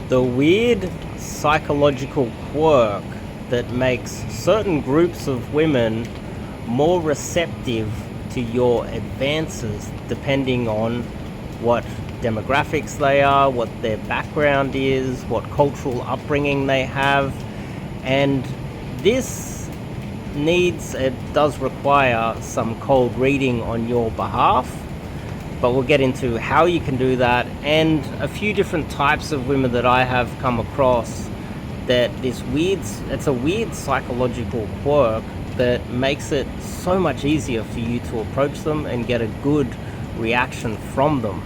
The weird psychological quirk that makes certain groups of women more receptive to your advances depending on what demographics they are, what their background is, what cultural upbringing they have. And this it does require some cold reading on your behalf, but we'll get into how you can do that and a few different types of women that I have come across that it's a weird psychological quirk that makes it so much easier for you to approach them and get a good reaction from them.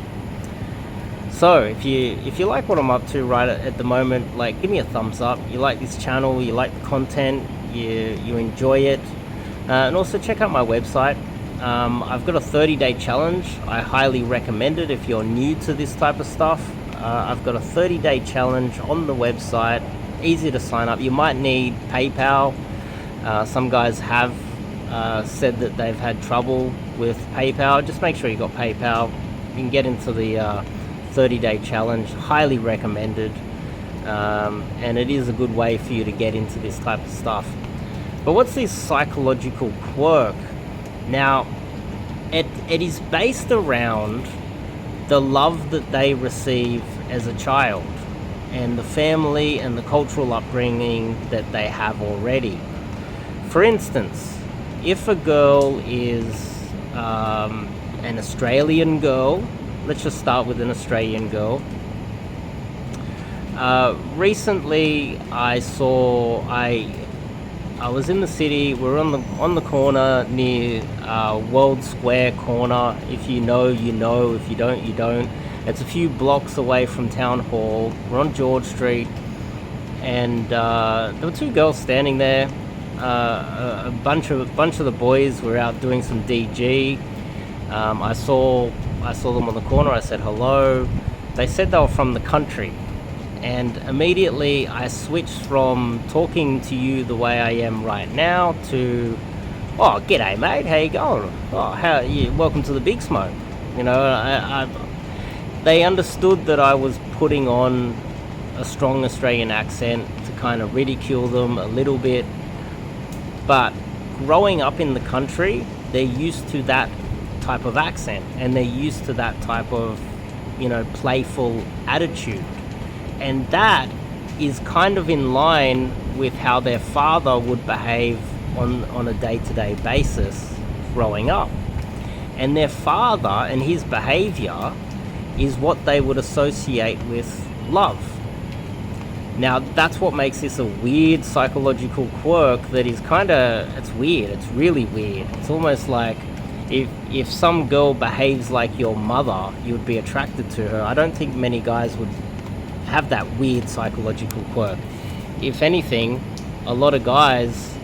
So if you like what I'm up to right at the moment, like, give me a thumbs up. You like this channel, you like the content, you enjoy it, and also check out my website. I've got a 30-day challenge. I highly recommend it if you're new to this type of stuff. I've got a 30-day challenge on the website, easy to sign up. You might need PayPal. Some guys have said that they've had trouble with PayPal. Just make sure you got PayPal. You can get into the 30-day challenge. Highly recommended. And it is a good way for you to get into this type of stuff. But what's this psychological quirk? Now, it is based around the love that they receive as a child and the family and the cultural upbringing that they have already. For instance, if a girl is an Australian girl, let's just start with an Australian girl. Recently, I was in the city. We're on the corner near World Square corner. If you know, you know. If you don't, you don't. It's a few blocks away from Town Hall. We're on George Street, and there were two girls standing there. A bunch of the boys were out doing some DG. I saw them on the corner. I said hello. They said they were from the country. And immediately I switched from talking to you the way I am right now to, oh, g'day mate, how you going? Oh, how you? Welcome to the Big Smoke. You know, they understood that I was putting on a strong Australian accent to kind of ridicule them a little bit. But growing up in the country, they're used to that type of accent and they're used to that type of, playful attitude. And that is kind of in line with how their father would behave on a day-to-day basis growing up. And their father and his behavior is what they would associate with love. Now, that's what makes this a weird psychological quirk that is it's weird. It's really weird. It's almost like if some girl behaves like your mother, you would be attracted to her. I don't think many guys would have that weird psychological quirk. If anything, a lot of guys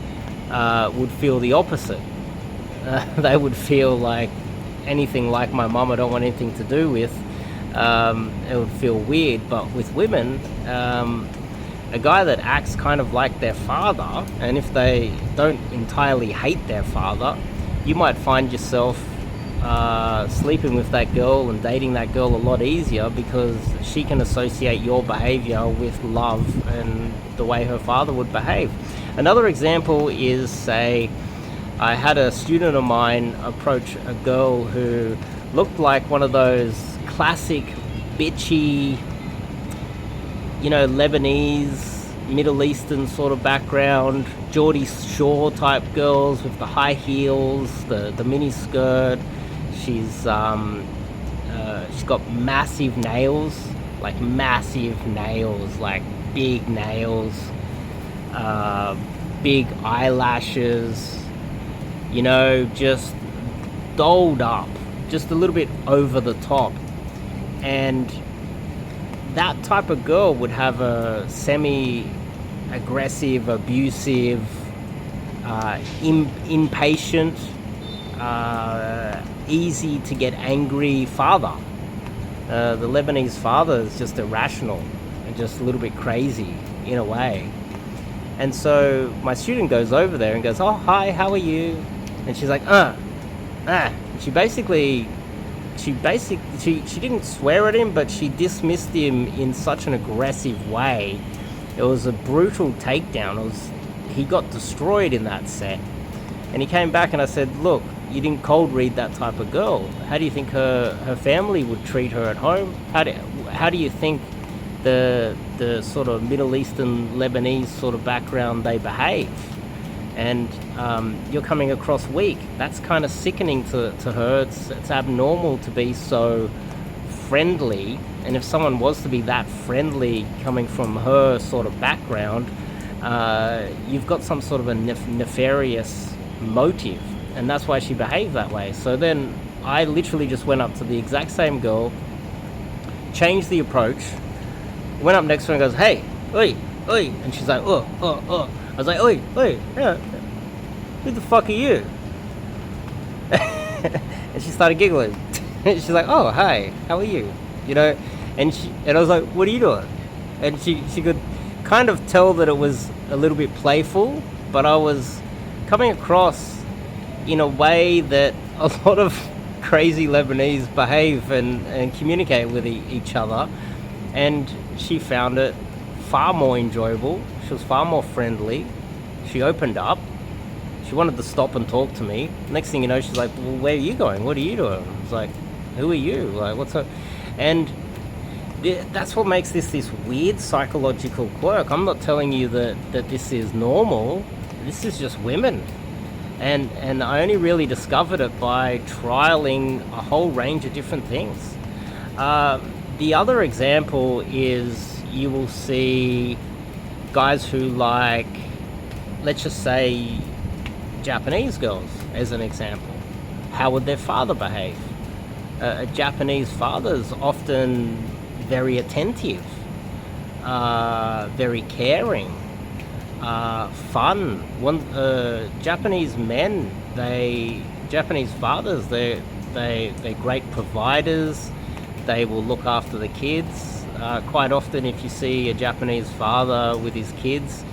would feel the opposite. They would feel like anything like my mum I don't want anything to do with. It would feel weird. But with women, a guy that acts kind of like their father, and if they don't entirely hate their father, you might find yourself sleeping with that girl and dating that girl a lot easier because she can associate your behavior with love and the way her father would behave. Another example is, say, I had a student of mine approach a girl who looked like one of those classic bitchy, Lebanese, Middle Eastern sort of background, Geordie Shore type girls with the high heels, the mini skirt. She's got massive nails, like big nails, big eyelashes, just dolled up, just a little bit over the top. And that type of girl would have a semi-aggressive, abusive, impatient, easy to get angry father. The Lebanese father is just irrational and just a little bit crazy in a way. And so my student goes over there and goes, "Oh, hi, how are you?" And she's like, And she basically she didn't swear at him, but she dismissed him in such an aggressive way. It was a brutal takedown. He got destroyed in that set. And he came back and I said, look, you didn't cold read that type of girl. How do you think her family would treat her at home? How do you think the sort of Middle Eastern Lebanese sort of background they behave? And you're coming across weak. That's kind of sickening to her. It's abnormal to be so friendly. And if someone was to be that friendly coming from her sort of background, you've got some sort of a nefarious motive, and that's why she behaved that way. So then I literally just went up to the exact same girl, changed the approach, went up next to her and goes, hey, oi, oi, and she's like, oh. I was like, oi, yeah, who the fuck are you? And she started giggling. She's like, oh, hi, how are you? You know, and I was like, what are you doing? And she could kind of tell that it was a little bit playful, but I was coming across in a way that a lot of crazy Lebanese behave and communicate with each other, and she found it far more enjoyable. She was far more friendly. She opened up. She wanted to stop and talk to me. Next thing you know, she's like, well, where are you going? What are you doing? I was like, who are you? Like, what's up? And that's what makes this weird psychological quirk. I'm not telling you that this is normal. This is just women. And I only really discovered it by trialing a whole range of different things. The other example is you will see guys who like, let's just say, Japanese girls as an example. How would their father behave? A Japanese father's often very attentive, very caring, fun. Japanese men, Japanese fathers, they're great providers. They will look after the kids. Quite often, if you see a Japanese father with his kids,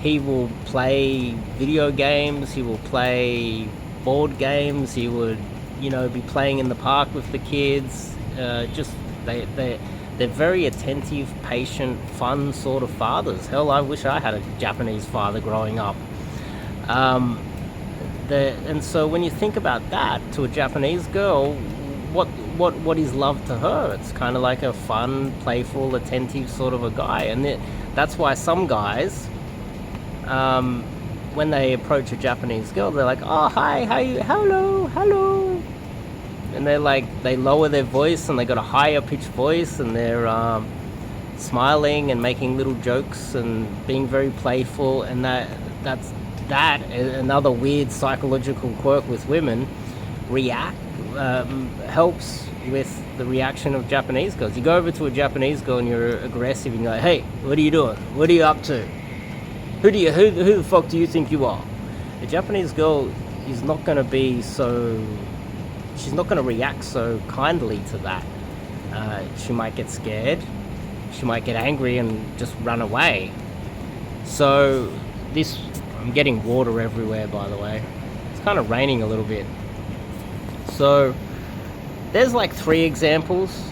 he will play video games. He will play board games. He would, be playing in the park with the kids. They're very attentive, patient, fun sort of fathers. Hell, I wish I had a Japanese father growing up. And so when you think about that to a Japanese girl, what is love to her? It's kind of like a fun, playful, attentive sort of a guy. And that's why some guys, when they approach a Japanese girl, they're like, oh, hi, how you, hello. And they lower their voice, and they got a higher pitched voice, and they're smiling and making little jokes and being very playful. And that's another weird psychological quirk with women. Helps with the reaction of Japanese girls. You go over to a Japanese girl and you're aggressive and you're like, hey, what are you doing? What are you up to? Who the fuck do you think you are? A Japanese girl is not going to be she's not going to react so kindly to that. She might get scared. She might get angry and just run away. So I'm getting water everywhere, by the way. It's kind of raining a little bit. So there's like 3 examples,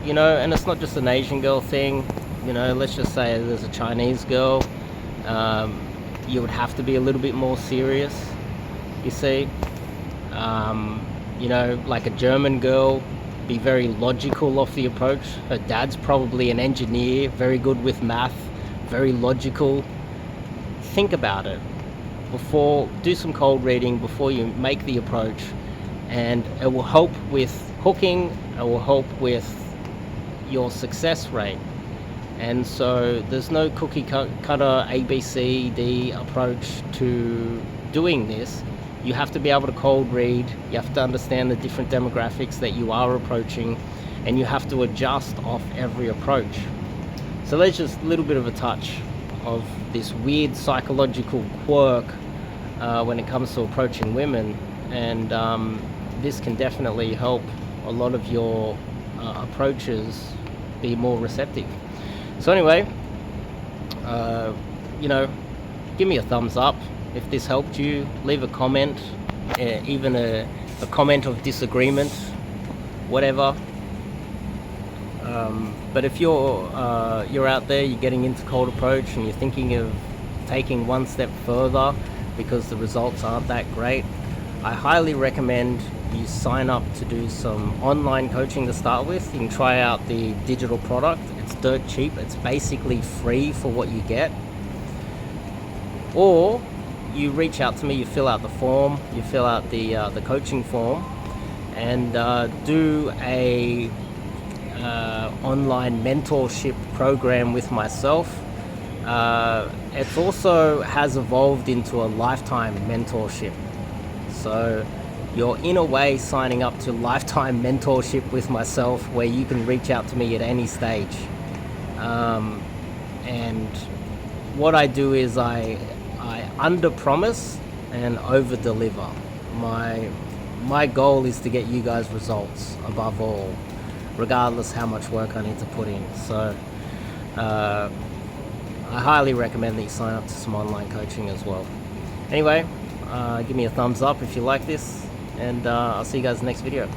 and it's not just an Asian girl thing. Let's just say there's a Chinese girl. You would have to be a little bit more serious, you see. Like a German girl, be very logical off the approach. Her dad's probably an engineer, very good with math, very logical. Think about it. Do some cold reading before you make the approach, and it will help with hooking, it will help with your success rate. And so there's no cookie cutter ABCD approach to doing this. You have to be able to cold read, you have to understand the different demographics that you are approaching, and you have to adjust off every approach. So there's just a little bit of a touch of this weird psychological quirk when it comes to approaching women, and this can definitely help a lot of your approaches be more receptive. So anyway, give me a thumbs up if this helped you. Leave a comment, even a comment of disagreement. whatever. But if you're out there, you're getting into cold approach and you're thinking of taking one step further because the results aren't that great, I highly recommend you sign up to do some online coaching to start with. You can try out the digital product. It's dirt cheap. It's basically free for what you get. Or you reach out to me, you fill out the form, you fill out the coaching form, and do a online mentorship program with myself. It also has evolved into a lifetime mentorship. So you're in a way signing up to lifetime mentorship with myself, where you can reach out to me at any stage. And what I do is I under promise and over deliver. My goal is to get you guys results above all, regardless how much work I need to put in. So I highly recommend that you sign up to some online coaching as well. Anyway, give me a thumbs up if you like this, and I'll see you guys in the next video.